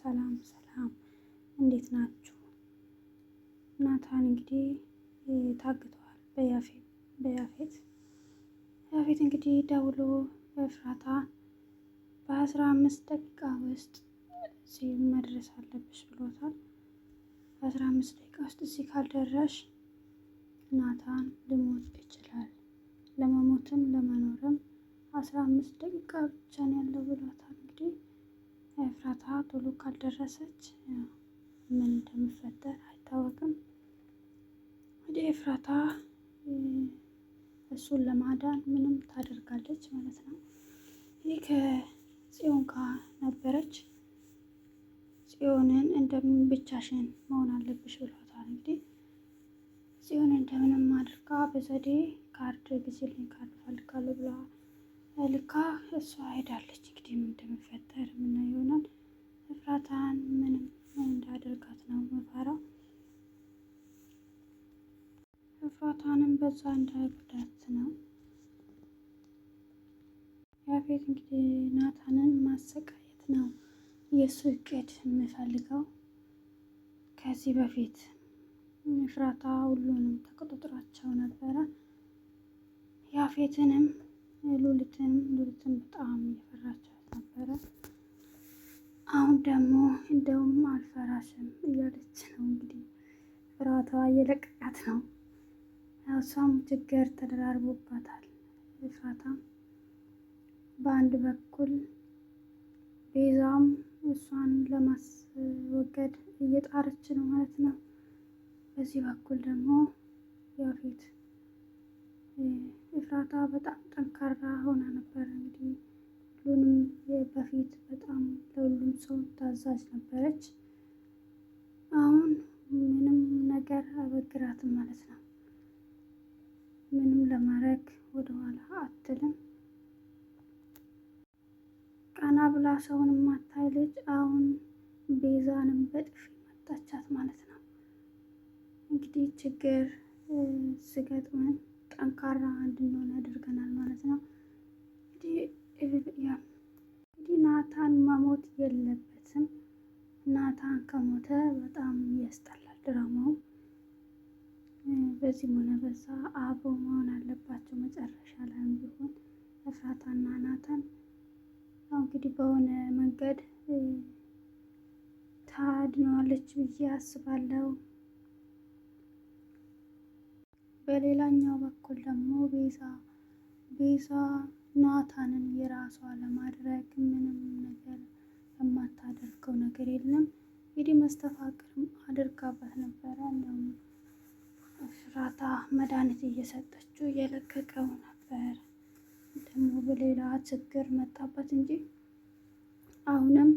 ሰላም ሰላም፣ እንዴት ናችሁ? ናታን እንግዲህ ታግተዋል በያፌት እንግዲህ ደውሎ ኤፍራታ በ15 ደቂቃ ውስጥ እዚህ መድረስ አለብሽ ብሎታል። በ15 ደቂቃ ውስጥ እዚህ ካልደረሽ ናታን ሊሞት ይችላል። ለመሞትም ለመኖርም 15 ደቂቃ ብቻ ነው ያለው ብሎታል። እንግዲህ ኤፍራታ ቶሎ ካልደረሰች ምን እንደሚፈጠር አይታወቅም። ወደ ኤፍራታ እሱን ለማዳን ምንም ታደርጋለች ማለት ነው። ይህ ከጽዮን ጋር ነበረች። ጽዮንን እንደምን ብቻሽን መሆን አለብሽ ብሏታል። እንግዲህ ጽዮን እንደምንም አድርጋ በዘዴ ካርድ ግዢልኝ ካርድ ፈልጋለሁ ብላ ልካ እሷ ሄዳለች። እንግዲህ ምን እንደሚፈጠር የምናየው ይሆናል። ኤፍራታን ምንም እንዳደርጋት ነው የምፈራው። ኤፍራታንም በዛ እንዳይጎዳት ነው። ያፌት እንግዲህ ናታንን ማሰቃየት ነው የእሱ እቅድ የምፈልገው። ከዚህ በፊት ኤፍራታ ሁሉንም ተቆጣጥሯቸው ነበረ። ያፌትንም ሉሊትን በጣም እየፈራቻት ነበረ። አሁን ደግሞ እንደውም አልፈራሽም እያለች ነው። እንግዲህ ፍርሃቷ እየለቀቃት ነው። እሷም ችግር ተደራርቦባታል። ኤፍራታም በአንድ በኩል ቤዛም እሷን ለማስወገድ እየጣረች ነው ማለት ነው። በዚህ በኩል ደግሞ ያፌት ኤፍራታ በጣም ጠንካራ ሆና ነበር። እንግዲህ ሁሉንም በፊት በጣም ለሁሉም ሰው ታዛዥ ነበረች። አሁን ምንም ነገር አበግራትም ማለት ነው። ምንም ለማድረግ ወደኋላ አትልም። ቀና ብላ ሰውን ማታይ ልጅ አሁን ቤዛንም በጥፊ መታቻት ማለት ነው። እንግዲህ ችግር ሲገጥመን ጠንካራ እንድንሆን ያደርገናል ማለት ነው። እንግዲህ ናታን መሞት የለበትም። ናታን ከሞተ በጣም ያስጠላል ድራማው። በዚህም ሆነ በዛ አብሮ መሆን አለባቸው መጨረሻ ላይም ቢሆን ኤፍራታና ናታን እንግዲህ በሆነ መንገድ ታድነዋለች ብዬ አስባለሁ። በሌላኛው በኩል ደግሞ ቤዛ ናታንን የራሷ ለማድረግ ምንም ነገር የማታደርገው ነገር የለም። እንግዲህ መስተፋቅርም አድርጋበት ነበረ። እንደውም ኤፍራታ መድኃኒት እየሰጠችው እየለቀቀው ነበር። ደግሞ በሌላ ችግር መጣበት እንጂ አሁንም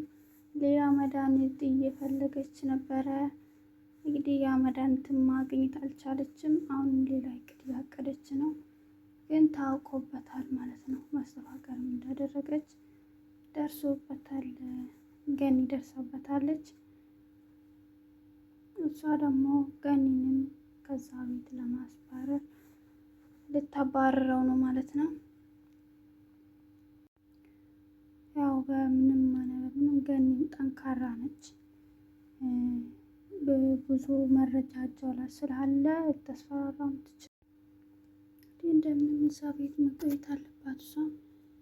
ሌላ መድኃኒት እየፈለገች ነበረ። እንግዲህ ያ መድኃኒትም ማግኘት አልቻለችም። አሁን ሌላ እቅድ እያቀደች ነው፣ ግን ታውቆበታል ማለት ነው። መስተፋቀርም እንዳደረገች ደርሶበታል። ገኒ ደርሳበታለች። እሷ ደግሞ ገኒንም ከዛ ቤት ለማስባረር ልታባርረው ነው ማለት ነው። ያው በምንም ሆነ በምንም ገኒ ጠንካራ ነች። ብዙ መረጃ እጇ ላይ ስላለ ልታስፈራራም ትችላለች። እንደምንም እዛ ቤት መቆየት አለባት እሷ።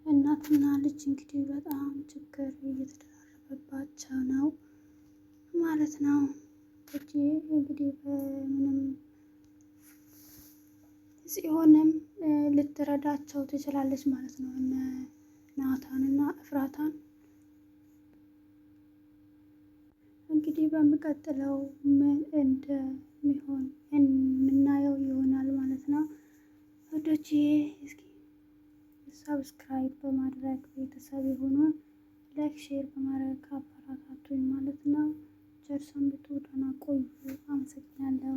እናትና ልጅ እንግዲህ በጣም ችግር እየተደራረበባቸው ነው ማለት ነው። እንግዲህ በምንም ጽዮንም ልትረዳቸው ትችላለች ማለት ነው። እነ ናታንና ኤፍራታን እንግዲህ በሚቀጥለው ምን እንደሚሆን የምናየው ይሆናል ማለት ነው። ወዶቼ እስኪ ሰብስክራይብ በማድረግ ቤተሰብ የሆኑ ላይክ ሼር በማድረግ አበረታቱኝ ማለት ነው። ቸር ሰንብቱ፣ ደህና ቆዩ። አመሰግናለሁ።